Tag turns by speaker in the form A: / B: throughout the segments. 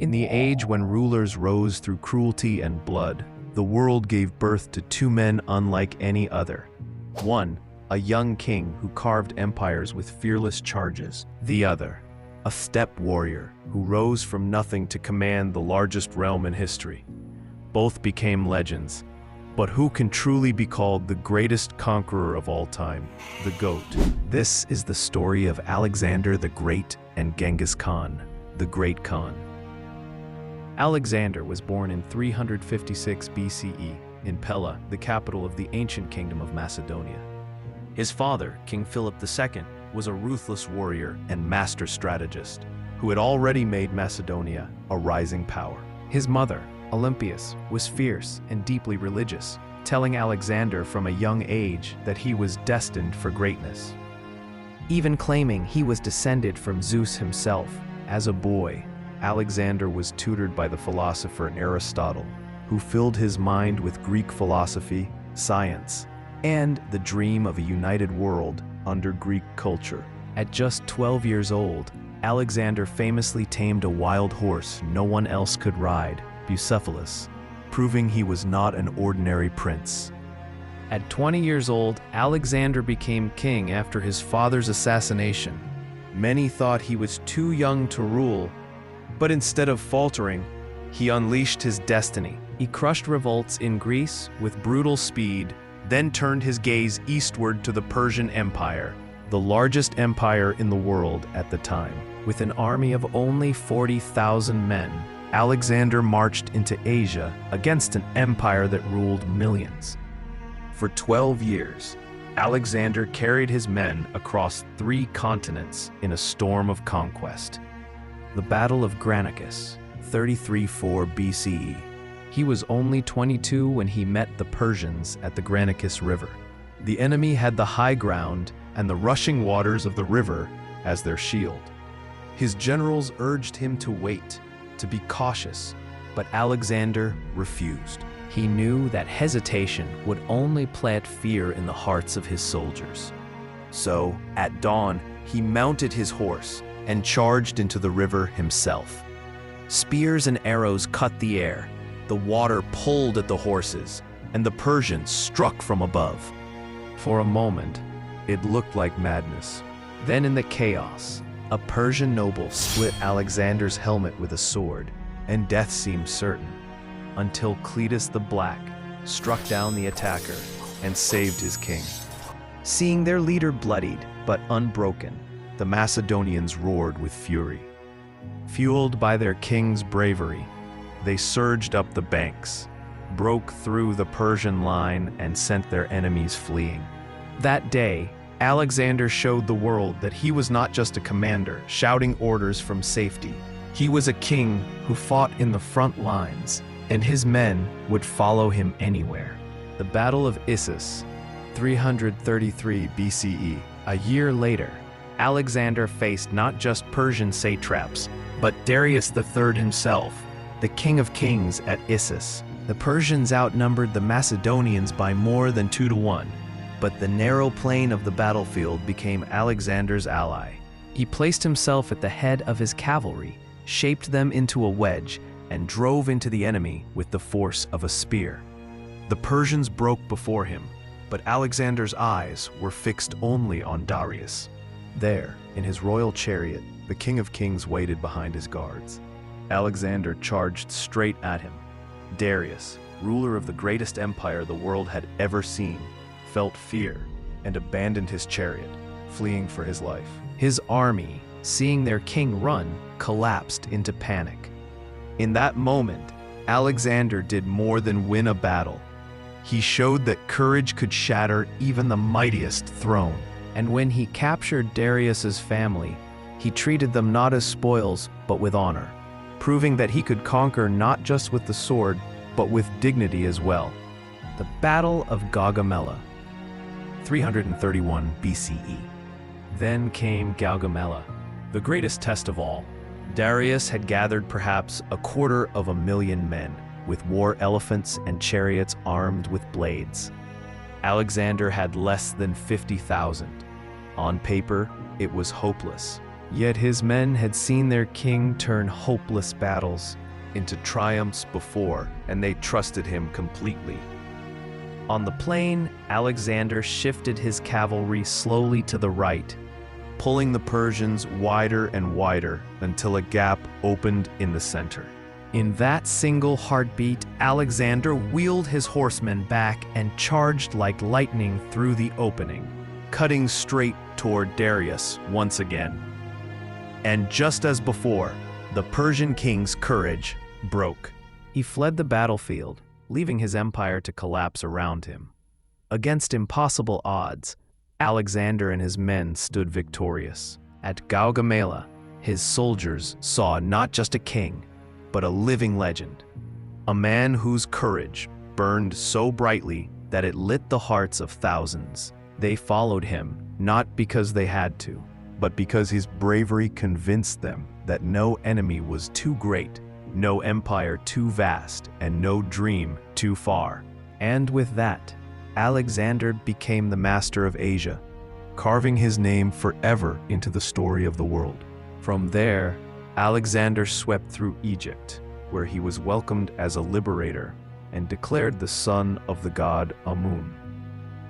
A: In the age when rulers rose through cruelty and blood, the world gave birth to two men unlike any other. One, a young king who carved empires with fearless charges. The other, a steppe warrior who rose from nothing to command the largest realm in history. Both became legends. But who can truly be called the greatest conqueror of all time? The GOAT. This is the story of Alexander the Great and Genghis Khan, the Great Khan. Alexander was born in 356 BCE in Pella, the capital of the ancient kingdom of Macedonia. His father, King Philip II, was a ruthless warrior and master strategist who had already made Macedonia a rising power. His mother, Olympias, was fierce and deeply religious, telling Alexander from a young age that he was destined for greatness, even claiming he was descended from Zeus himself. As a boy, Alexander was tutored by the philosopher Aristotle, who filled his mind with Greek philosophy, science, and the dream of a united world under Greek culture. At just 12 years old, Alexander famously tamed a wild horse no one else could ride, Bucephalus, proving he was not an ordinary prince. At 20 years old, Alexander became king after his father's assassination. Many thought he was too young to rule, but instead of faltering, he unleashed his destiny. He crushed revolts in Greece with brutal speed, then turned his gaze eastward to the Persian Empire, the largest empire in the world at the time. With an army of only 40,000 men, Alexander marched into Asia against an empire that ruled millions. For 12 years, Alexander carried his men across 3 continents in a storm of conquest. The Battle of Granicus, 33-4 BCE. He was only 22 when he met the Persians at the Granicus River. The enemy had the high ground and the rushing waters of the river as their shield. His generals urged him to wait, to be cautious, but Alexander refused. He knew that hesitation would only plant fear in the hearts of his soldiers. So, at dawn, he mounted his horse and charged into the river himself. Spears and arrows cut the air, the water pulled at the horses, and the Persians struck from above. For a moment, it looked like madness. Then in the chaos, a Persian noble split Alexander's helmet with a sword, and death seemed certain, until Cletus the Black struck down the attacker and saved his king. Seeing their leader bloodied but unbroken, the Macedonians roared with fury. Fueled by their king's bravery, they surged up the banks, broke through the Persian line, and sent their enemies fleeing. That day, Alexander showed the world that he was not just a commander shouting orders from safety. He was a king who fought in the front lines, and his men would follow him anywhere. The Battle of Issus, 333 BCE. A year later, Alexander faced not just Persian satraps, but Darius III himself, the King of Kings at Issus. The Persians outnumbered the Macedonians by more than 2-1. But the narrow plain of the battlefield became Alexander's ally. He placed himself at the head of his cavalry, shaped them into a wedge, and drove into the enemy with the force of a spear. The Persians broke before him, but Alexander's eyes were fixed only on Darius. There, in his royal chariot, the King of Kings waited behind his guards. Alexander charged straight at him. Darius, ruler of the greatest empire the world had ever seen, felt fear and abandoned his chariot, fleeing for his life. His army, seeing their king run, collapsed into panic. In that moment, Alexander did more than win a battle. He showed that courage could shatter even the mightiest throne. And when he captured Darius's family, he treated them not as spoils, but with honor, proving that he could conquer not just with the sword, but with dignity as well. The Battle of Gaugamela, 331 BCE. Then came Gaugamela, the greatest test of all. Darius had gathered perhaps 250,000 men, with war elephants and chariots armed with blades. Alexander had less than 50,000. On paper, it was hopeless. Yet his men had seen their king turn hopeless battles into triumphs before, and they trusted him completely. On the plain, Alexander shifted his cavalry slowly to the right, pulling the Persians wider and wider until a gap opened in the center. In that single heartbeat, Alexander wheeled his horsemen back and charged like lightning through the opening, cutting straight toward Darius once again. And just as before, the Persian king's courage broke. He fled the battlefield, leaving his empire to collapse around him. Against impossible odds, Alexander and his men stood victorious. At Gaugamela, his soldiers saw not just a king, but a living legend. A man whose courage burned so brightly that it lit the hearts of thousands. They followed him, not because they had to, but because his bravery convinced them that no enemy was too great, no empire too vast, and no dream too far. And with that, Alexander became the master of Asia, carving his name forever into the story of the world. From there, Alexander swept through Egypt, where he was welcomed as a liberator and declared the son of the god Amun.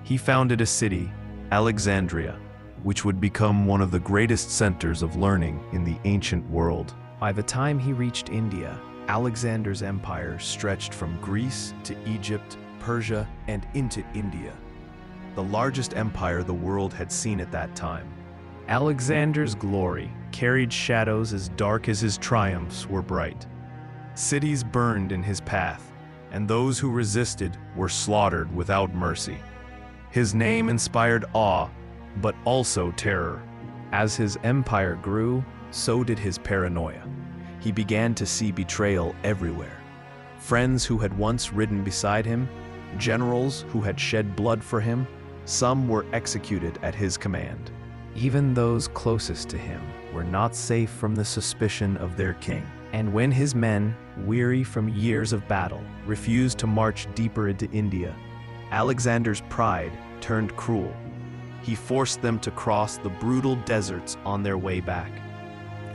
A: He founded a city, Alexandria, which would become one of the greatest centers of learning in the ancient world. By the time he reached India, Alexander's empire stretched from Greece to Egypt, Persia, and into India, the largest empire the world had seen at that time. Alexander's glory carried shadows as dark as his triumphs were bright. Cities burned in his path, and those who resisted were slaughtered without mercy. His name inspired awe, but also terror. As his empire grew, so did his paranoia. He began to see betrayal everywhere. Friends who had once ridden beside him, generals who had shed blood for him, some were executed at his command. Even those closest to him were not safe from the suspicion of their king. And when his men, weary from years of battle, refused to march deeper into India, Alexander's pride turned cruel. He forced them to cross the brutal deserts on their way back.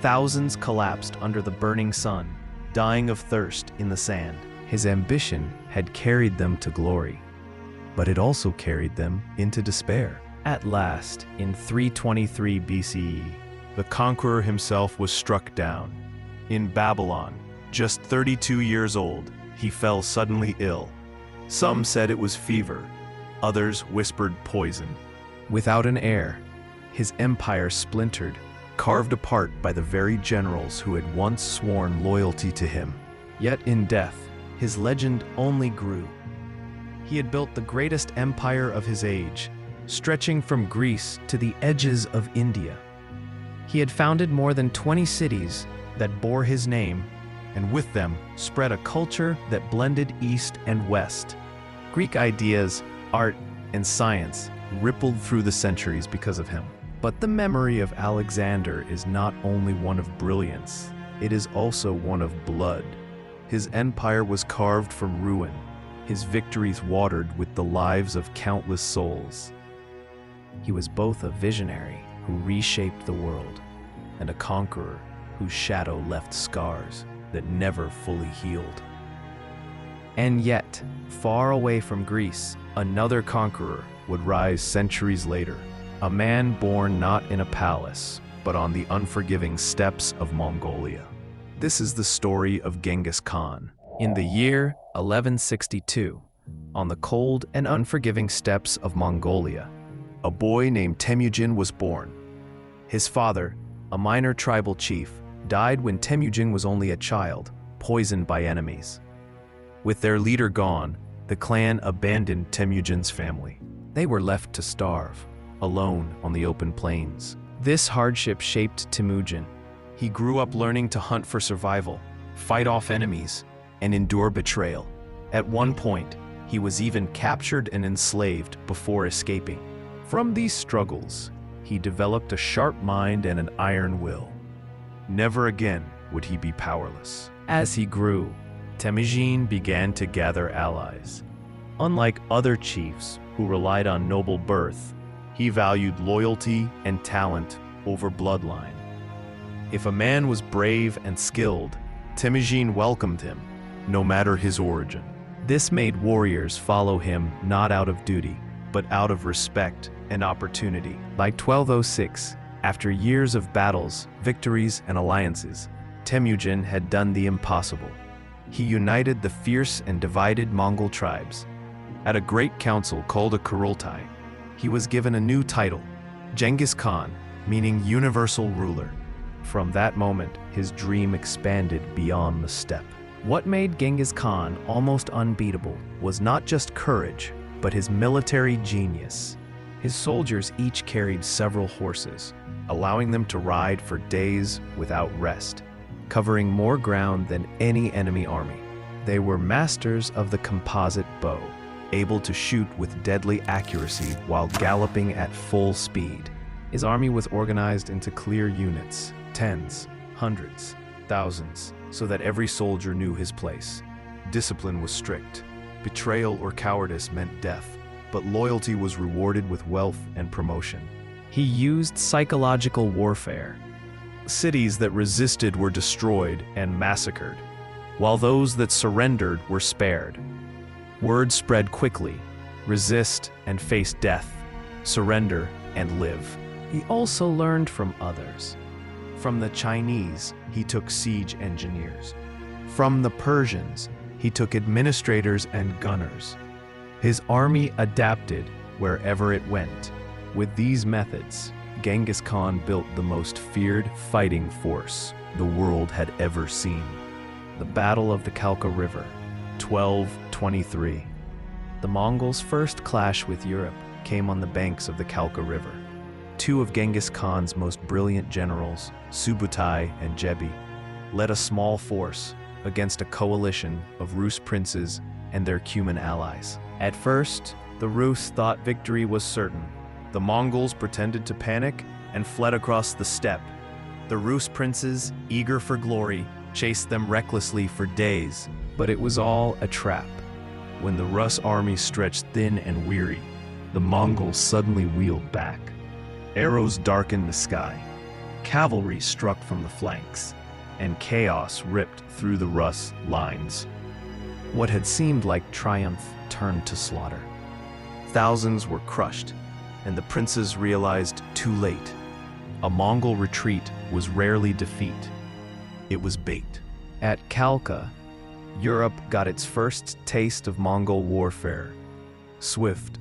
A: Thousands collapsed under the burning sun, dying of thirst in the sand. His ambition had carried them to glory, but it also carried them into despair. At last, in 323 BCE, the conqueror himself was struck down. In Babylon, just 32 years old, he fell suddenly ill. Some said it was fever, others whispered poison. Without an heir, his empire splintered, carved apart by the very generals who had once sworn loyalty to him. Yet in death, his legend only grew. He had built the greatest empire of his age, stretching from Greece to the edges of India. He had founded more than 20 cities that bore his name, and with them spread a culture that blended East and West. Greek ideas, art, and science rippled through the centuries because of him. But the memory of Alexander is not only one of brilliance, it is also one of blood. His empire was carved from ruin, his victories watered with the lives of countless souls. He was both a visionary who reshaped the world and a conqueror whose shadow left scars that never fully healed. And yet, far away from Greece, another conqueror would rise centuries later, a man born not in a palace, but on the unforgiving steppes of Mongolia. This is the story of Genghis Khan. In the year 1162, on the cold and unforgiving steppes of Mongolia, a boy named Temüjin was born. His father, a minor tribal chief, died when Temüjin was only a child, poisoned by enemies. With their leader gone, the clan abandoned Temüjin's family. They were left to starve, alone on the open plains. This hardship shaped Temüjin. He grew up learning to hunt for survival, fight off enemies, and endure betrayal. At one point, he was even captured and enslaved before escaping. From these struggles, he developed a sharp mind and an iron will. Never again would he be powerless. As he grew, Temüjin began to gather allies. Unlike other chiefs who relied on noble birth, he valued loyalty and talent over bloodline. If a man was brave and skilled, Temüjin welcomed him, no matter his origin. This made warriors follow him not out of duty, but out of respect and opportunity. By 1206, after years of battles, victories, and alliances, Temüjin had done the impossible. He united the fierce and divided Mongol tribes. At a great council called a Kurultai, he was given a new title, Genghis Khan, meaning universal ruler. From that moment, his dream expanded beyond the steppe. What made Genghis Khan almost unbeatable was not just courage, but his military genius. His soldiers each carried several horses, allowing them to ride for days without rest, covering more ground than any enemy army. They were masters of the composite bow, able to shoot with deadly accuracy while galloping at full speed. His army was organized into clear units, tens, hundreds, thousands, so that every soldier knew his place. Discipline was strict. Betrayal or cowardice meant death, but loyalty was rewarded with wealth and promotion. He used psychological warfare. Cities that resisted were destroyed and massacred, while those that surrendered were spared. Word spread quickly: resist and face death, surrender and live. He also learned from others. From the Chinese, he took siege engineers. From the Persians, he took administrators and gunners. His army adapted wherever it went. With these methods, Genghis Khan built the most feared fighting force the world had ever seen. The Battle of the Kalka River, 1223. The Mongols' first clash with Europe came on the banks of the Kalka River. Two of Genghis Khan's most brilliant generals, Subutai and Jebi, led a small force against a coalition of Rus princes and their Cuman allies. At first, the Rus thought victory was certain. The Mongols pretended to panic and fled across the steppe. The Rus princes, eager for glory, chased them recklessly for days, but it was all a trap. When the Rus army stretched thin and weary, the Mongols suddenly wheeled back. Arrows darkened the sky, cavalry struck from the flanks, and chaos ripped through the Rus lines. What had seemed like triumph turned to slaughter. Thousands were crushed, and the princes realized too late. A Mongol retreat was rarely defeat. It was bait. At Kalka, Europe got its first taste of Mongol warfare. Swift,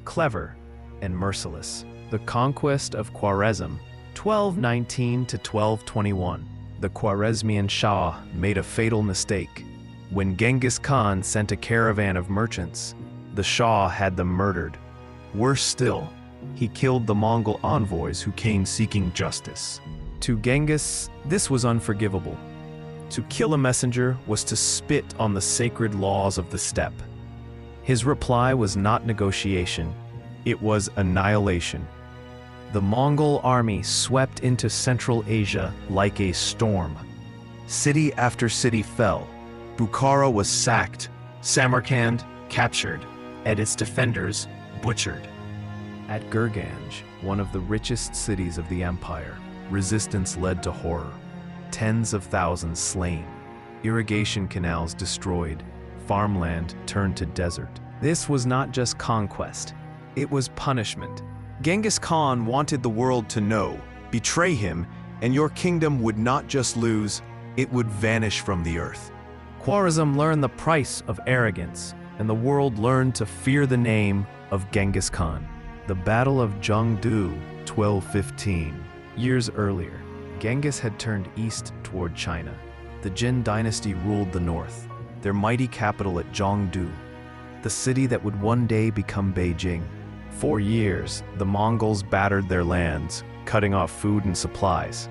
A: clever, and merciless. The Conquest of Khwarazm, 1219 to 1221. The Khwarezmian Shah made a fatal mistake. When Genghis Khan sent a caravan of merchants, the Shah had them murdered. Worse still, he killed the Mongol envoys who came seeking justice. To Genghis, this was unforgivable. To kill a messenger was to spit on the sacred laws of the steppe. His reply was not negotiation, it was annihilation. The Mongol army swept into Central Asia like a storm. City after city fell. Bukhara was sacked, Samarkand captured, and its defenders butchered. At Gurganj, one of the richest cities of the empire, resistance led to horror. Tens of thousands slain, irrigation canals destroyed, farmland turned to desert. This was not just conquest, it was punishment. Genghis Khan wanted the world to know, betray him, and your kingdom would not just lose, it would vanish from the earth. Khwarazm learned the price of arrogance, and the world learned to fear the name of Genghis Khan. The Battle of Zhongdu, 1215. Years earlier, Genghis had turned east toward China. The Jin dynasty ruled the north, their mighty capital at Zhongdu, the city that would one day become Beijing. For years, the Mongols battered their lands, cutting off food and supplies.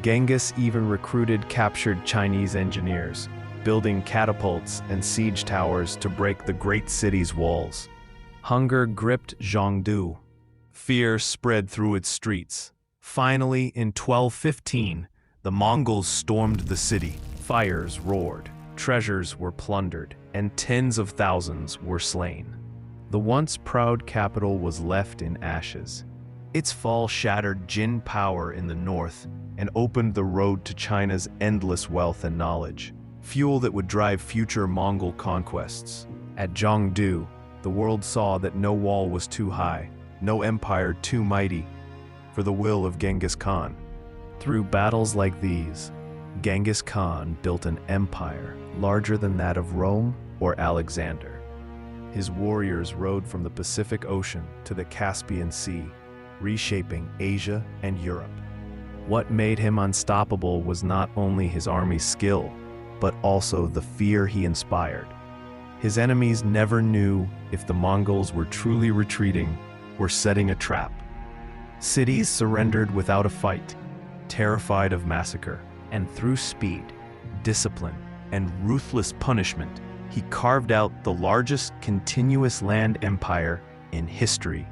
A: Genghis even recruited captured Chinese engineers, building catapults and siege towers to break the great city's walls. Hunger gripped Zhongdu. Fear spread through its streets. Finally, in 1215, the Mongols stormed the city. Fires roared, treasures were plundered, and tens of thousands were slain. The once proud capital was left in ashes. Its fall shattered Jin power in the north and opened the road to China's endless wealth and knowledge, fuel that would drive future Mongol conquests. At Zhongdu, the world saw that no wall was too high, no empire too mighty for the will of Genghis Khan. Through battles like these, Genghis Khan built an empire larger than that of Rome or Alexander. His warriors rode from the Pacific Ocean to the Caspian Sea, reshaping Asia and Europe. What made him unstoppable was not only his army's skill, but also the fear he inspired. His enemies never knew if the Mongols were truly retreating or setting a trap. Cities surrendered without a fight, terrified of massacre, and through speed, discipline, and ruthless punishment, he carved out the largest continuous land empire in history.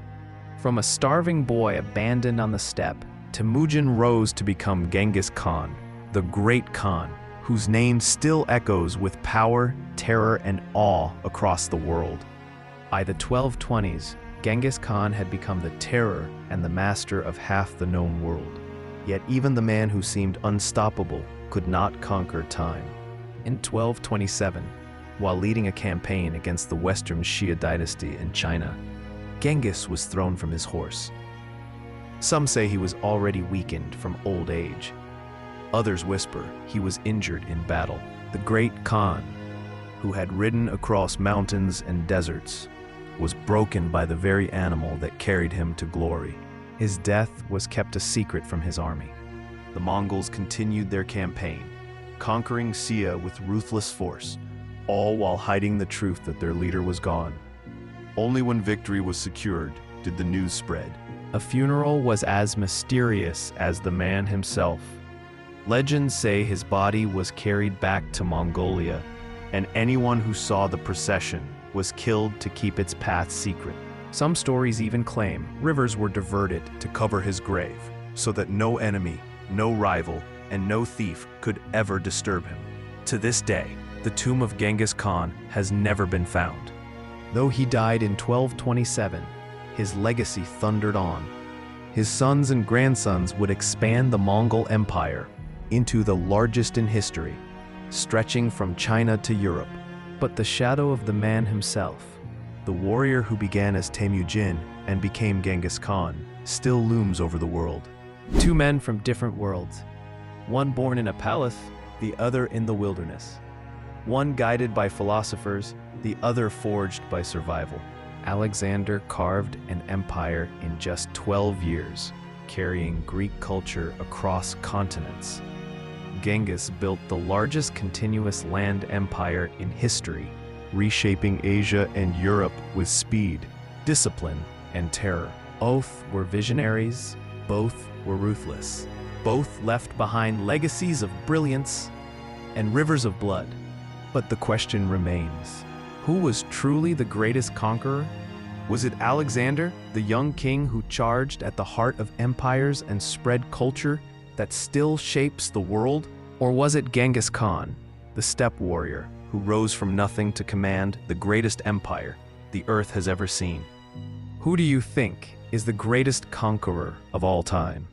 A: From a starving boy abandoned on the steppe, Temüjin rose to become Genghis Khan, the Great Khan, whose name still echoes with power, terror, and awe across the world. By the 1220s, Genghis Khan had become the terror and the master of half the known world. Yet even the man who seemed unstoppable could not conquer time. In 1227, while leading a campaign against the Western Xia dynasty in China, Genghis was thrown from his horse. Some say he was already weakened from old age. Others whisper he was injured in battle. The Great Khan, who had ridden across mountains and deserts, was broken by the very animal that carried him to glory. His death was kept a secret from his army. The Mongols continued their campaign, conquering Xia with ruthless force, all while hiding the truth that their leader was gone. Only when victory was secured did the news spread. A funeral was as mysterious as the man himself. Legends say his body was carried back to Mongolia, and anyone who saw the procession was killed to keep its path secret. Some stories even claim rivers were diverted to cover his grave, so that no enemy, no rival, and no thief could ever disturb him. To this day, the tomb of Genghis Khan has never been found. Though he died in 1227, his legacy thundered on. His sons and grandsons would expand the Mongol Empire into the largest in history, stretching from China to Europe. But the shadow of the man himself, the warrior who began as Temüjin and became Genghis Khan, still looms over the world. Two men from different worlds, one born in a palace, the other in the wilderness. One guided by philosophers, the other forged by survival. Alexander carved an empire in just 12 years, carrying Greek culture across continents. Genghis built the largest continuous land empire in history, reshaping Asia and Europe with speed, discipline, and terror. Both were visionaries, both were ruthless. Both left behind legacies of brilliance and rivers of blood. But the question remains, who was truly the greatest conqueror? Was it Alexander, the young king who charged at the heart of empires and spread culture that still shapes the world? Or was it Genghis Khan, the steppe warrior, who rose from nothing to command the greatest empire the earth has ever seen? Who do you think is the greatest conqueror of all time?